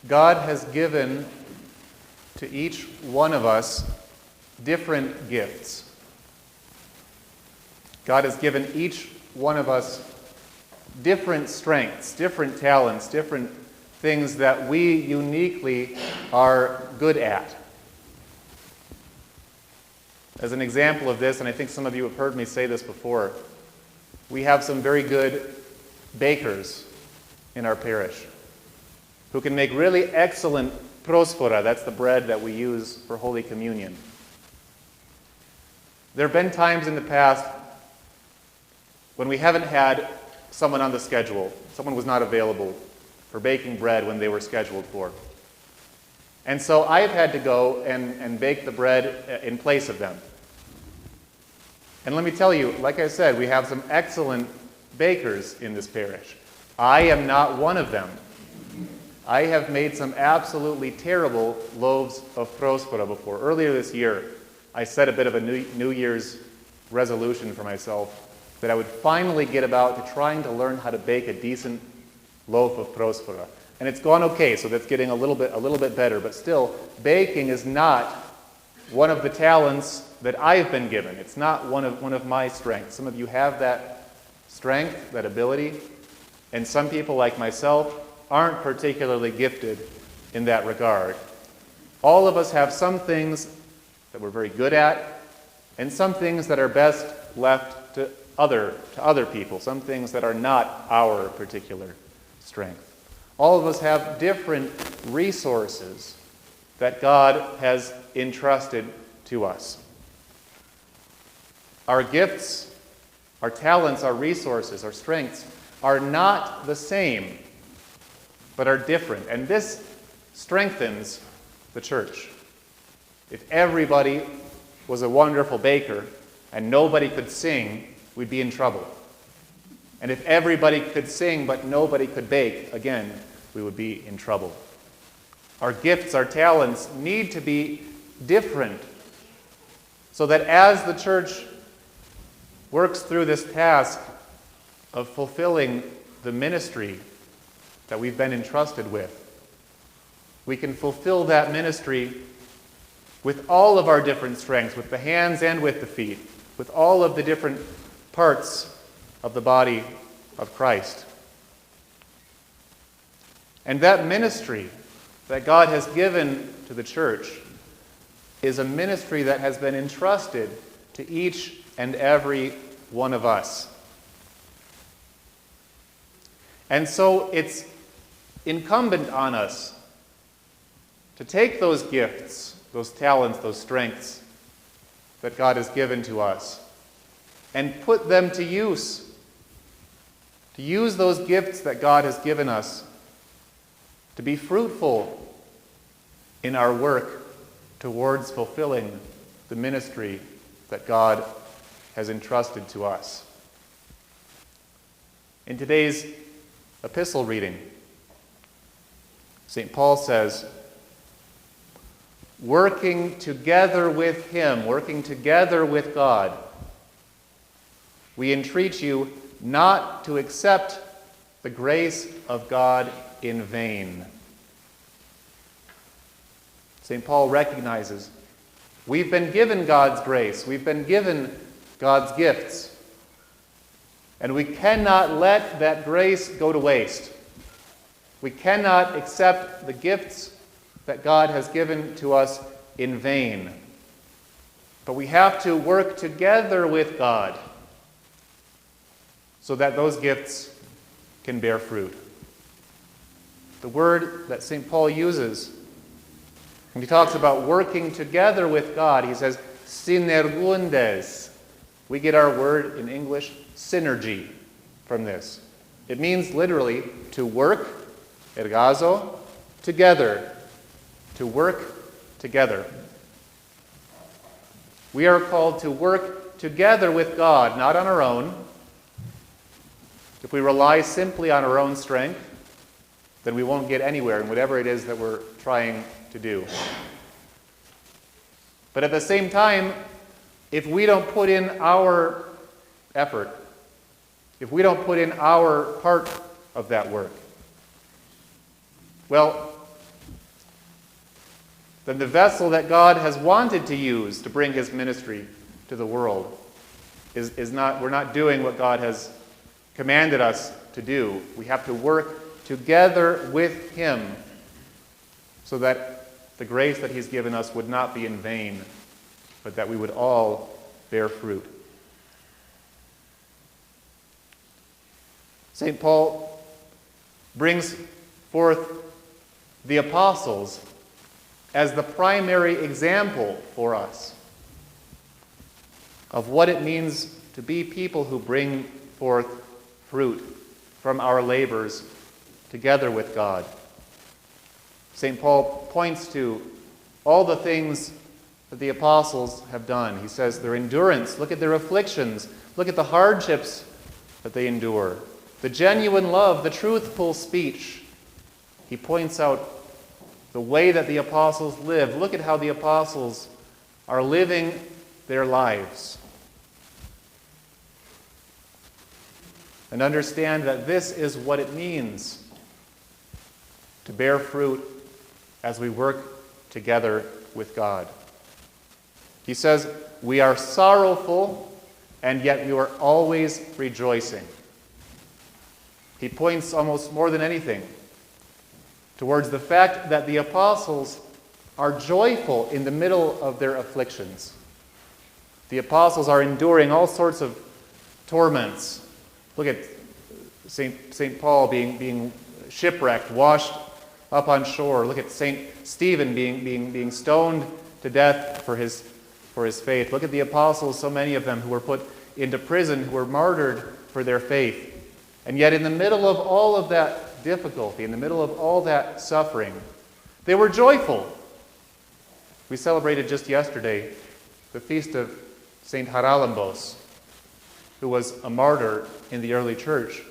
God has given to each one of us different gifts. God has given each one of us different strengths, different talents, different things that we uniquely are good at. As an example of this, and I think some of you have heard me say this before, we have some very good bakers in our parish who can make really excellent prosphora. That's the bread that we use for Holy Communion. There have been times in the past when we haven't had someone on the schedule. Someone was not available for baking bread when they were scheduled for. And so I've had to go and bake the bread in place of them. And let me tell you, like I said, we have some excellent bakers in this parish. I am not one of them. I have made some absolutely terrible loaves of prosphora before. Earlier this year, I set a bit of a New Year's resolution for myself that I would finally get about to trying to learn how to bake a decent loaf of prosphora. And it's gone okay, so that's getting a little bit better, but still, baking is not one of the talents that I've been given. It's not one of my strengths. Some of you have that strength, that ability, and some people like myself aren't particularly gifted in that regard. All of us have some things that we're very good at, and some things that are best left to other people, some things that are not our particular strength. All of us have different resources that God has entrusted to us. Our gifts, our talents, our resources, our strengths are not the same, but are different. And this strengthens the church. If everybody was a wonderful baker and nobody could sing, we'd be in trouble. And if everybody could sing but nobody could bake, again, we would be in trouble. Our gifts, our talents need to be different so that as the church works through this task of fulfilling the ministry that we've been entrusted with, we can fulfill that ministry with all of our different strengths, with the hands and with the feet, with all of the different parts of the body of Christ. And that ministry that God has given to the church is a ministry that has been entrusted to each and every one of us. And so it's incumbent on us to take those gifts, those talents, those strengths that God has given to us and put them to use. To use those gifts that God has given us to be fruitful in our work towards fulfilling the ministry that God has entrusted to us. In today's epistle reading, St. Paul says, working together with Him, working together with God, we entreat you not to accept the grace of God in vain. St. Paul recognizes we've been given God's grace, we've been given God's gifts, and we cannot let that grace go to waste. We cannot accept the gifts that God has given to us in vain. But we have to work together with God so that those gifts can bear fruit. The word that St. Paul uses when he talks about working together with God, he says, synergundes. We get our word in English, synergy, from this. It means literally to work, ergazo, together. To work together. We are called to work together with God, not on our own. If we rely simply on our own strength, then we won't get anywhere in whatever it is that we're trying to do. But at the same time, if we don't put in our effort, if we don't put in our part of that work, well, then the vessel that God has wanted to use to bring his ministry to the world we're not doing what God has commanded us to do. We have to work together with him so that the grace that he's given us would not be in vain, but that we would all bear fruit. St. Paul brings forth the apostles as the primary example for us of what it means to be people who bring forth fruit from our labors together with God. St. Paul points to all the things that the apostles have done. He says their endurance, look at their afflictions, look at the hardships that they endure, the genuine love, the truthful speech. He points out the way that the apostles live. Look at how the apostles are living their lives. And understand that this is what it means to bear fruit as we work together with God. He says, we are sorrowful, and yet we are always rejoicing. He points almost more than anything towards the fact that the apostles are joyful in the middle of their afflictions. The apostles are enduring all sorts of torments. Look at St. Paul being shipwrecked, washed up on shore. Look at St. Stephen being stoned to death for his faith. Look at the apostles, so many of them who were put into prison, who were martyred for their faith. And yet in the middle of all of that difficulty, in the middle of all that suffering, they were joyful. We celebrated just yesterday the feast of St. Haralambos, who was a martyr in the early church.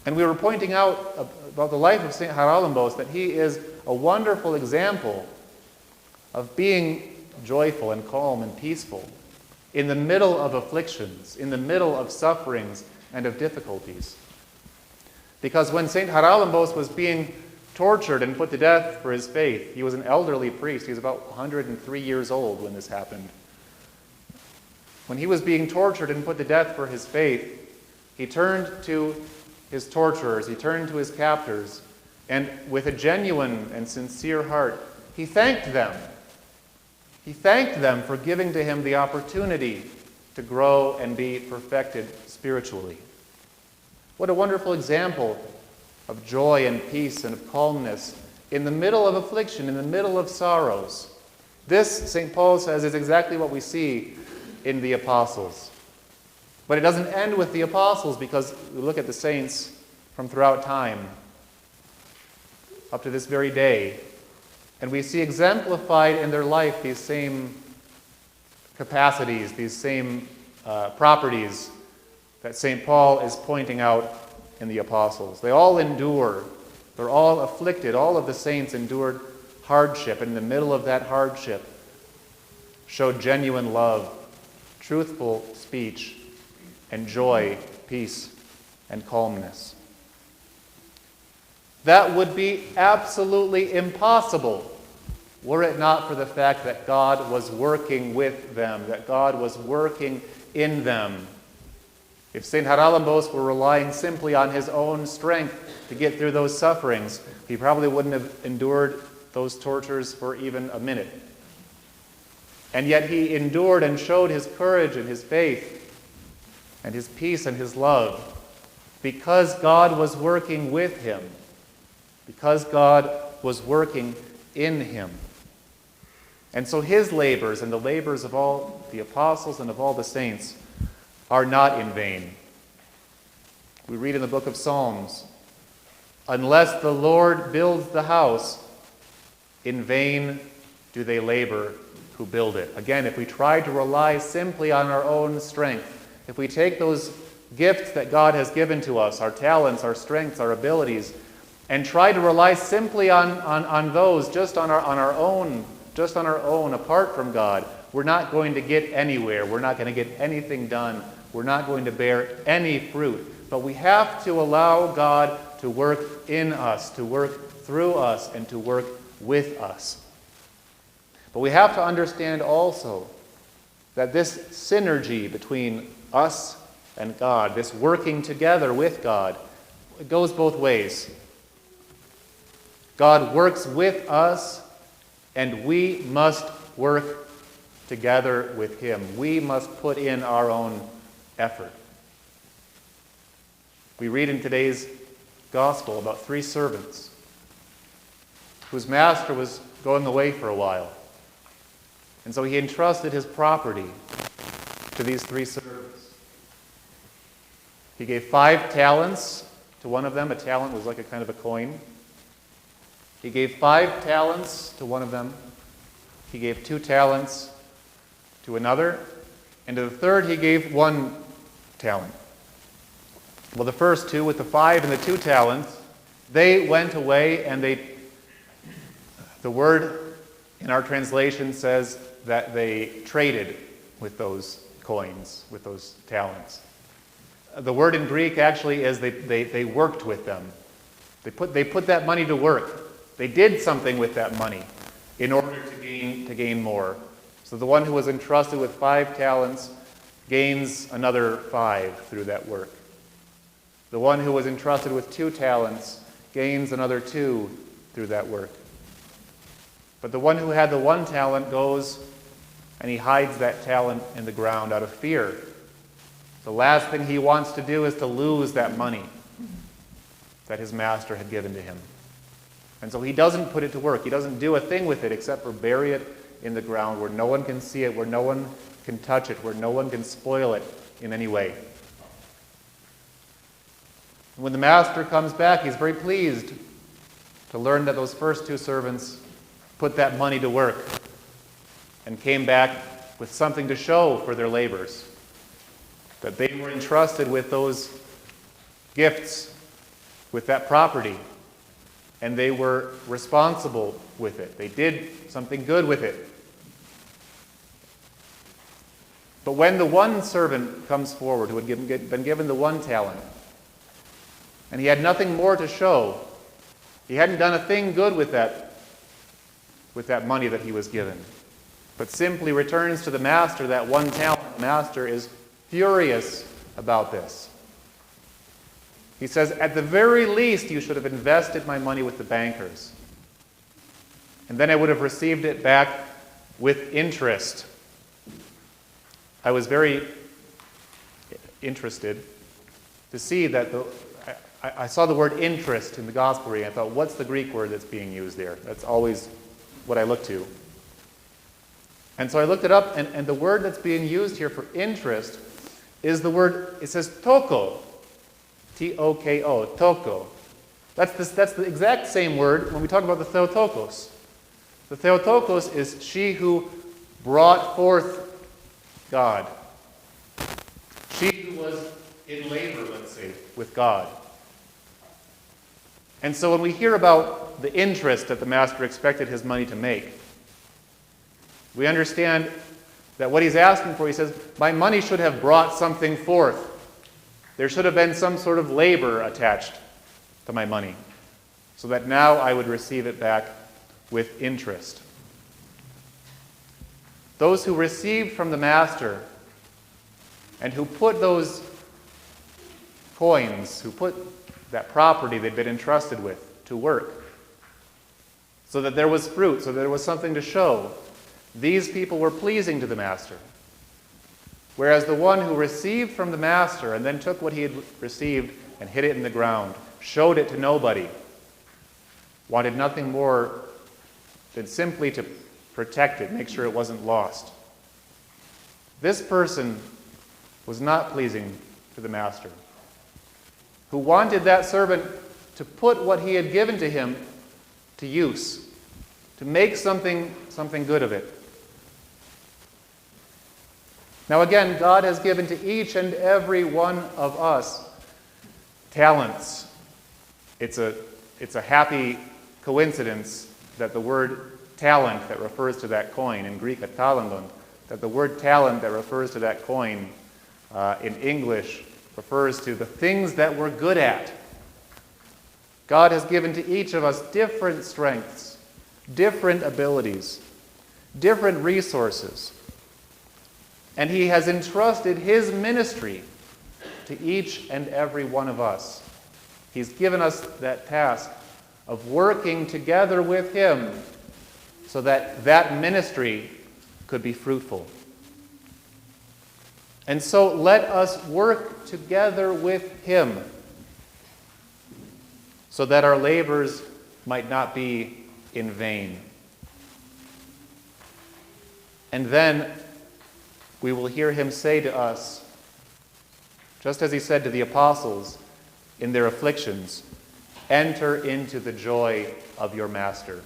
And we were pointing out about the life of St. Haralambos that he is a wonderful example of being joyful and calm and peaceful in the middle of afflictions, in the middle of sufferings and of difficulties. Because when St. Haralambos was being tortured and put to death for his faith, he was an elderly priest. He was about 103 years old when this happened. When he was being tortured and put to death for his faith, he turned to his torturers, he turned to his captors, and with a genuine and sincere heart, he thanked them. He thanked them for giving to him the opportunity to grow and be perfected spiritually. What a wonderful example of joy and peace and of calmness in the middle of affliction, in the middle of sorrows. This, St. Paul says, is exactly what we see in the apostles. But it doesn't end with the apostles, because we look at the saints from throughout time up to this very day, and we see exemplified in their life these same capacities, these same properties that St. Paul is pointing out in the apostles. They all endure. They're all afflicted. All of the saints endured hardship, and in the middle of that hardship showed genuine love, truthful speech, and joy, peace, and calmness. That would be absolutely impossible were it not for the fact that God was working with them, that God was working in them. If St. Haralambos were relying simply on his own strength to get through those sufferings, he probably wouldn't have endured those tortures for even a minute. And yet he endured and showed his courage and his faith and his peace and his love because God was working with him, because God was working in him. And so his labors and the labors of all the apostles and of all the saints are not in vain. We read in the book of Psalms, "Unless the Lord builds the house, in vain do they labor who build it." Again, if we try to rely simply on our own strength, if we take those gifts that God has given to us, our talents, our strengths, our abilities, and try to rely simply on those, just on our own, apart from God, we're not going to get anywhere. We're not going to get anything done. We're not going to bear any fruit. But we have to allow God to work in us, to work through us, and to work with us. But we have to understand also that this synergy between us and God, this working together with God, it goes both ways. God works with us, and we must work together with Him. We must put in our own effort. We read in today's gospel about 3 servants whose master was going away for a while. And so he entrusted his property to these 3 servants. He gave 5 talents to one of them. A talent was like a kind of a coin. He gave 5 talents to one of them. He gave 2 talents to another. And to the third he gave 1 talent. Well, the first 2 with the 5 and the 2 talents, they went away, and the word in our translation says that they traded with those coins, with those talents. The word in Greek actually is they worked with them. They put that money to work. They did something with that money in order to gain more. So the one who was entrusted with 5 talents gains another 5 through that work. The one who was entrusted with 2 talents gains another 2 through that work. But the one who had the 1 talent goes and he hides that talent in the ground out of fear. The last thing he wants to do is to lose that money that his master had given to him. And so he doesn't put it to work. He doesn't do a thing with it except for bury it in the ground where no one can see it, where no one can touch it, where no one can spoil it in any way. When the master comes back, he's very pleased to learn that those first 2 servants put that money to work and came back with something to show for their labors. That they were entrusted with those gifts, with that property, and they were responsible with it. They did something good with it. But when the 1 servant comes forward who had been given the 1 talent, and he had nothing more to show, he hadn't done a thing good with that money that he was given, but simply returns to the master that 1 talent. The master is furious about this. He says, at the very least, you should have invested my money with the bankers, and then I would have received it back with interest. I was very interested to see that I saw the word interest in the gospel reading. I thought, what's the Greek word that's being used there? That's always what I look to. And so I looked it up, and the word that's being used here for interest is the word, it says toko. T-O-K-O, toko. That's the exact same word when we talk about the Theotokos. The Theotokos is she who brought forth God. She who was in labor, let's say, with God. And so when we hear about the interest that the master expected his money to make, we understand that what he's asking for, he says, my money should have brought something forth. There should have been some sort of labor attached to my money, so that now I would receive it back with interest. Those who received from the master and who put those coins, who put that property they'd been entrusted with to work, so that there was fruit, so that there was something to show, these people were pleasing to the master. Whereas the one who received from the master and then took what he had received and hid it in the ground, showed it to nobody, wanted nothing more than simply to protect it, make sure it wasn't lost. This person was not pleasing to the master, who wanted that servant to put what he had given to him to use, to make something good of it. Now again, God has given to each and every one of us talents. It's a happy coincidence that the word talent that refers to that coin, in Greek, talandon, that the word talent that refers to that coin in English refers to the things that we're good at. God has given to each of us different strengths, different abilities, different resources. And he has entrusted his ministry to each and every one of us. He's given us that task of working together with him so that that ministry could be fruitful. And so let us work together with him so that our labors might not be in vain. And then we will hear him say to us, just as he said to the apostles in their afflictions, "Enter into the joy of your master."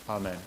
Amen.